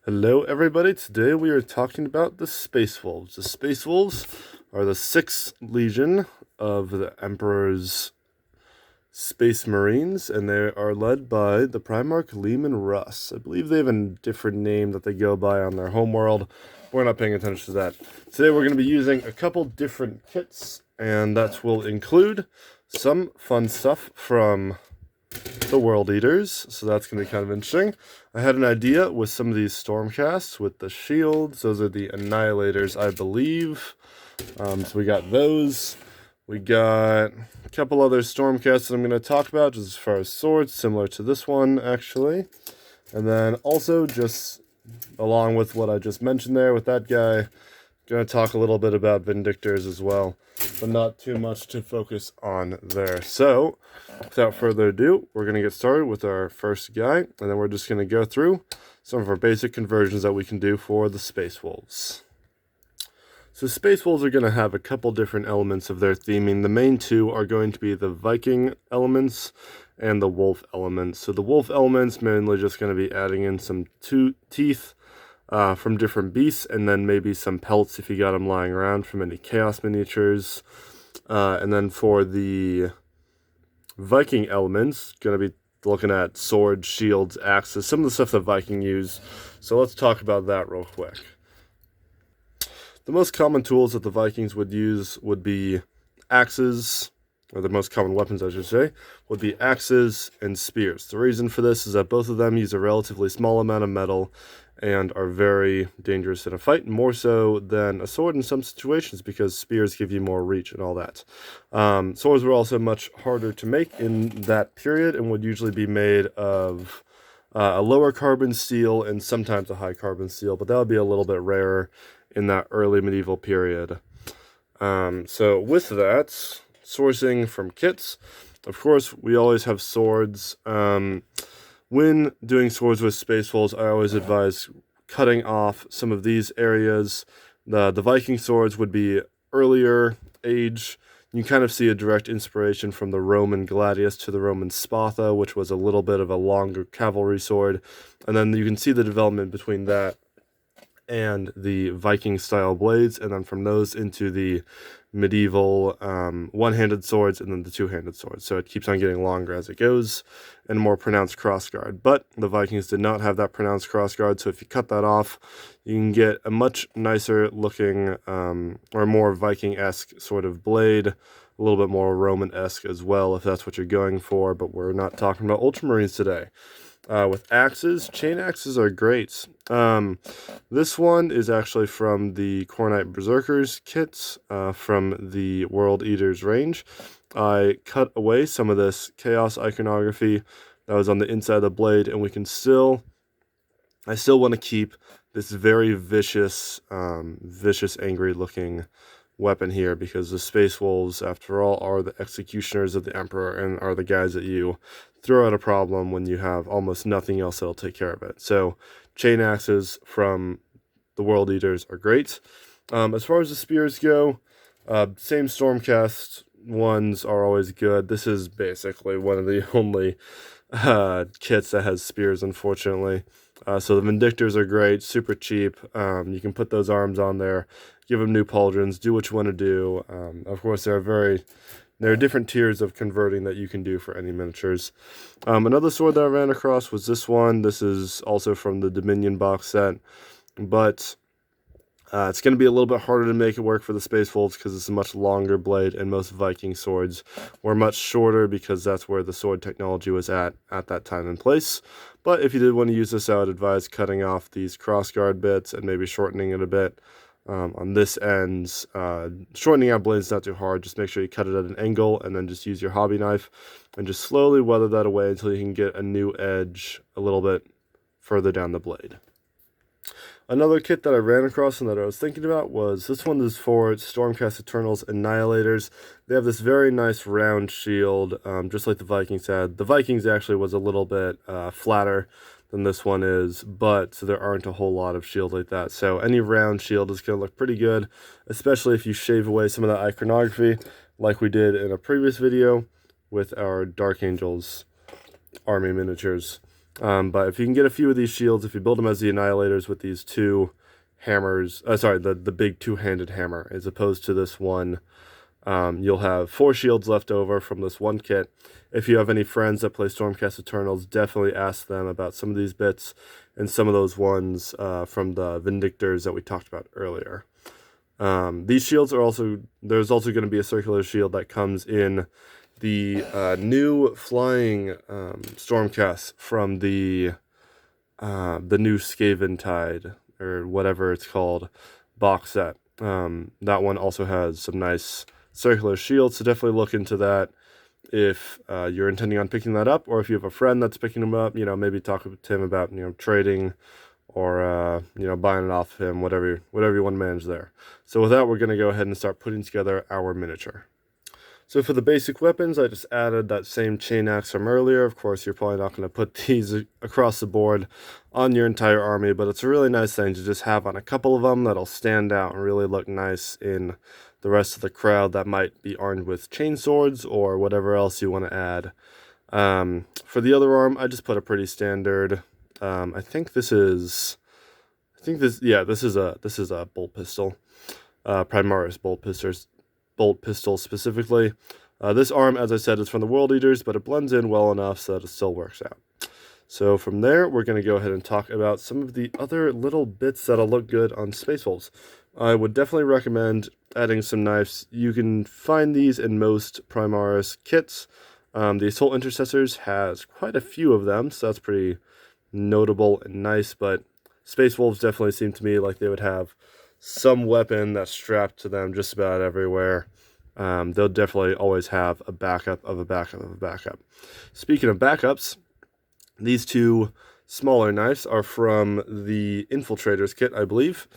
Hello everybody, today we are talking about the Space Wolves. The Space Wolves are the 6th Legion of the Emperor's Space Marines, and they are led by the Primarch Leman Russ. I believe they have a different name that they go by on their homeworld. We're not paying attention to that. Today we're going to be using a couple different kits, and that will include some fun stuff from the World Eaters, so that's going to be kind of interesting. I had an idea with some of these Stormcasts with the shields. Those are the Annihilators, I believe. So we got those. We got a couple other Stormcasts that I'm going to talk about, just as far as swords, similar to this one, actually. And then also, just along with what I just mentioned there with that guy, going to talk a little bit about Vindictors as well, but not too much to focus on there. So, without further ado, we're going to get started with our first guy, and then we're just going to go through some of our basic conversions that we can do for the Space Wolves. So Space Wolves are going to have a couple different elements of their theming. The main two are going to be the Viking elements and the Wolf elements. So the Wolf elements mainly just going to be adding in some teeth from different beasts, and then maybe some pelts if you got them lying around from any Chaos miniatures. And then for the Viking elements, going to be looking at swords, shields, axes, some of the stuff that Viking use. So let's talk about that real quick. The most common tools that the Vikings would use would be axes, or the most common weapons, I should say, would be axes and spears. The reason for this is that both of them use a relatively small amount of metal and are very dangerous in a fight, more so than a sword in some situations, because spears give you more reach and all that. Swords were also much harder to make in that period and would usually be made of a lower carbon steel and sometimes a high carbon steel, but that would be a little bit rarer in that early medieval period. So with that, sourcing from kits, of course, we always have swords. When doing swords with Space Wolves, I always advise cutting off some of these areas. The Viking swords would be earlier age. You kind of see a direct inspiration from the Roman gladius to the Roman spatha, which was a little bit of a longer cavalry sword. And then you can see the development between that and the Viking style blades, and then from those into the medieval one-handed swords and then the two-handed swords. So it keeps on getting longer as it goes and more pronounced crossguard. But the Vikings did not have that pronounced crossguard, so if you cut that off, you can get a much nicer looking or more Viking-esque sort of blade, a little bit more Roman-esque as well if that's what you're going for, but we're not talking about Ultramarines today. With axes, chain axes are great. This one is actually from the Khornite Berserkers kits from the World Eaters range. I cut away some of this Chaos iconography that was on the inside of the blade, and I still want to keep this very vicious, angry looking weapon here, because the Space Wolves, after all, are the executioners of the Emperor and are the guys that you throw out a problem when you have almost nothing else that'll take care of it. So chain axes from the World Eaters are great. As far as the spears go, same Stormcast ones are always good. This is basically one of the only kits that has spears, unfortunately. So the Vindictors are great, super cheap. You can put those arms on there, give them new pauldrons, do what you want to do. Of course, there are different tiers of converting that you can do for any miniatures. Another sword that I ran across was this one. This is also from the Dominion box set, but it's going to be a little bit harder to make it work for the Space Wolves because it's a much longer blade, and most Viking swords were much shorter because that's where the sword technology was at that time and place. But if you did want to use this, I would advise cutting off these crossguard bits and maybe shortening it a bit. On this end, shortening out blades is not too hard. Just make sure you cut it at an angle and then just use your hobby knife and just slowly weather that away until you can get a new edge a little bit further down the blade. Another kit that I ran across and that I was thinking about was this one is for Stormcast Eternals Annihilators. They have this very nice round shield, just like the Vikings had. The Vikings actually was a little bit flatter than this one is, but so there aren't a whole lot of shield like that. So any round shield is going to look pretty good, especially if you shave away some of that iconography like we did in a previous video with our Dark Angels army miniatures. But if you can get a few of these shields, if you build them as the Annihilators with these two hammers, the big two-handed hammer, as opposed to this one, you'll have 4 shields left over from this one kit. If you have any friends that play Stormcast Eternals, definitely ask them about some of these bits and some of those ones from the Vindictors that we talked about earlier. These shields are there's also going to be a circular shield that comes in the new flying Stormcast from the new Skaven Tide, or whatever it's called, box set. That one also has some nice circular shields, so definitely look into that if you're intending on picking that up, or if you have a friend that's picking them up, maybe talk to him about, trading or, buying it off of him, whatever you want to manage there. So with that, we're going to go ahead and start putting together our miniature. So for the basic weapons, I just added that same chain axe from earlier. Of course, you're probably not going to put these across the board on your entire army, but it's a really nice thing to just have on a couple of them that'll stand out and really look nice in the rest of the crowd that might be armed with chain swords or whatever else you want to add. For the other arm, I just put a pretty standard. This is a bolt pistol, Primaris bolt pistol specifically. This arm, as I said, is from the World Eaters, but it blends in well enough so that it still works out. So from there, we're going to go ahead and talk about some of the other little bits that'll look good on Space Wolves. I would definitely recommend adding some knives. You can find these in most Primaris kits. The Assault Intercessors has quite a few of them, so that's pretty notable and nice, but Space Wolves definitely seem to me like they would have some weapon that's strapped to them just about everywhere. They'll definitely always have a backup of a backup of a backup. Speaking of backups, these two smaller knives are from the Infiltrators kit, I believe,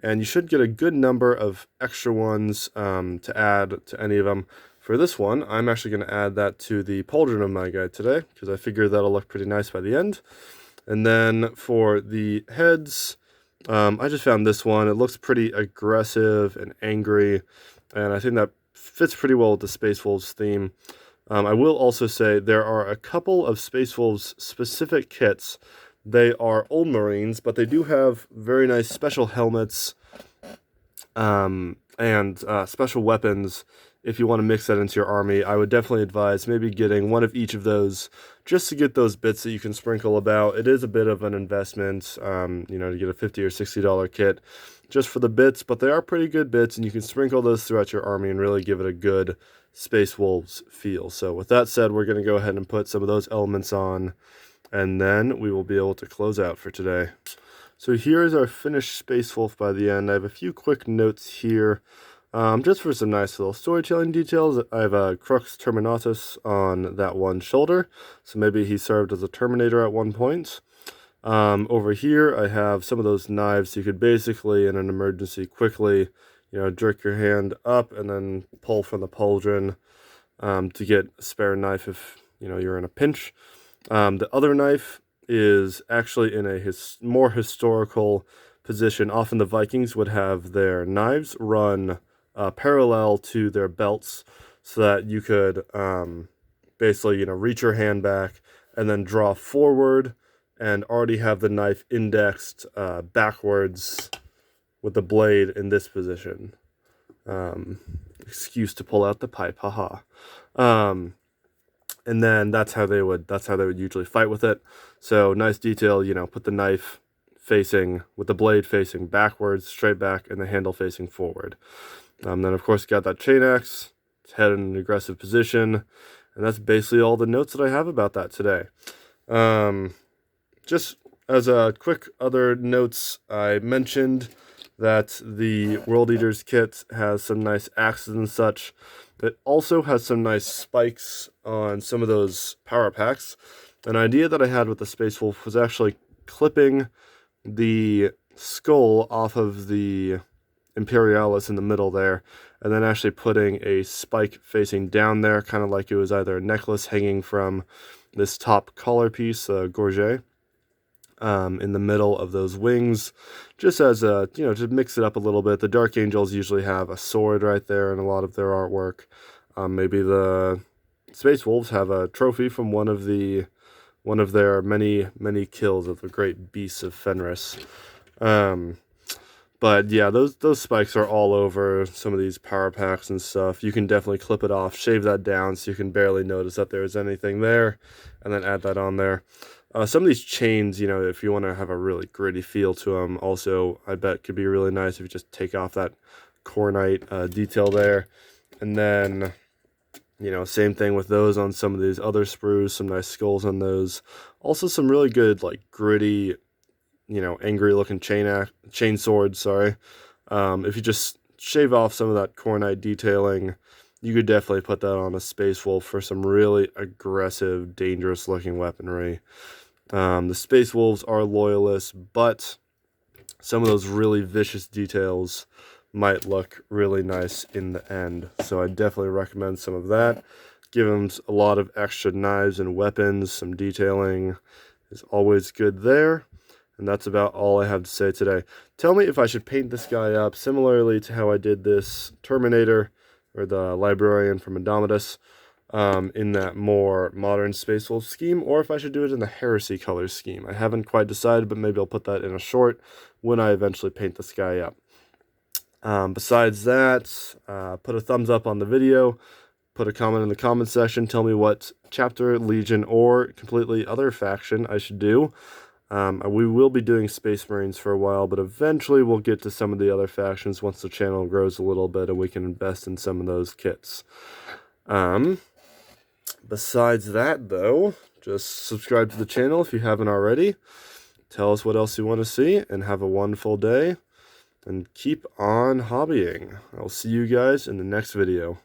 and you should get a good number of extra ones to add to any of them. For this one, I'm actually going to add that to the pauldron of my guy today, because I figure that'll look pretty nice by the end. And then for the heads, I just found this one. It looks pretty aggressive and angry, and I think that fits pretty well with the Space Wolves theme. I will also say there are a couple of Space Wolves specific kits. They are old Marines, but they do have very nice special helmets and special weapons. If you want to mix that into your army, I would definitely advise maybe getting one of each of those just to get those bits that you can sprinkle about. It is a bit of an investment, to get a $50 or $60 kit just for the bits, but they are pretty good bits, and you can sprinkle those throughout your army and really give it a good Space Wolves feel. So with that said, we're going to go ahead and put some of those elements on, and then we will be able to close out for today. So here is our finished Space Wolf by the end. I have a few quick notes here. Just for some nice little storytelling details, I have a Crux Terminatus on that one shoulder, so maybe he served as a Terminator at one point. Over here, I have some of those knives you could basically, in an emergency, quickly, jerk your hand up and then pull from the pauldron to get a spare knife if, you're in a pinch. The other knife is actually in a more historical position. Often the Vikings would have their knives run parallel to their belts so that you could basically, reach your hand back and then draw forward and already have the knife indexed backwards with the blade in this position. Excuse to pull out the pipe, haha. And then that's how they would usually fight with it. So nice detail, put the knife facing with the blade facing backwards, straight back, and the handle facing forward. Then of course got that chain axe, it's head in an aggressive position, and that's basically all the notes that I have about that today. Just as a quick other notes, I mentioned that the World Eaters kit has some nice axes and such. It also has some nice spikes on some of those power packs. An idea that I had with the Space Wolf was actually clipping the skull off of the Imperialis in the middle there, and then actually putting a spike facing down there, kind of like it was either a necklace hanging from this top collar piece, gorget, in the middle of those wings, just as a, to mix it up a little bit. The Dark Angels usually have a sword right there in a lot of their artwork. Maybe the Space Wolves have a trophy from one of the one of their many, many kills of the great beasts of Fenris. But yeah, those spikes are all over some of these power packs and stuff. You can definitely clip it off, shave that down so you can barely notice that there's anything there, and then add that on there. Some of these chains, you know, if you want to have a really gritty feel to them, also, I bet could be really nice if you just take off that cornite detail there. And then, you know, same thing with those on some of these other sprues, some nice skulls on those. Also some really good, like, gritty, you know, angry looking chain swords, sorry. If you just shave off some of that cornite detailing, you could definitely put that on a Space Wolf for some really aggressive, dangerous looking weaponry. The Space Wolves are loyalists, but some of those really vicious details might look really nice in the end. So I definitely recommend some of that. Give them a lot of extra knives and weapons. Some detailing is always good there. And that's about all I have to say today. Tell me if I should paint this guy up similarly to how I did this Terminator, or the Librarian from Indomitus, in that more modern Space Wolf scheme, or if I should do it in the Heresy color scheme. I haven't quite decided, but maybe I'll put that in a short when I eventually paint this guy up. Besides that, put a thumbs up on the video, put a comment in the comment section, tell me what chapter, legion, or completely other faction I should do. We will be doing Space Marines for a while, but eventually we'll get to some of the other factions once the channel grows a little bit and we can invest in some of those kits. Besides that, though, just subscribe to the channel if you haven't already. Tell us what else you want to see, and have a wonderful day. And keep on hobbying. I'll see you guys in the next video.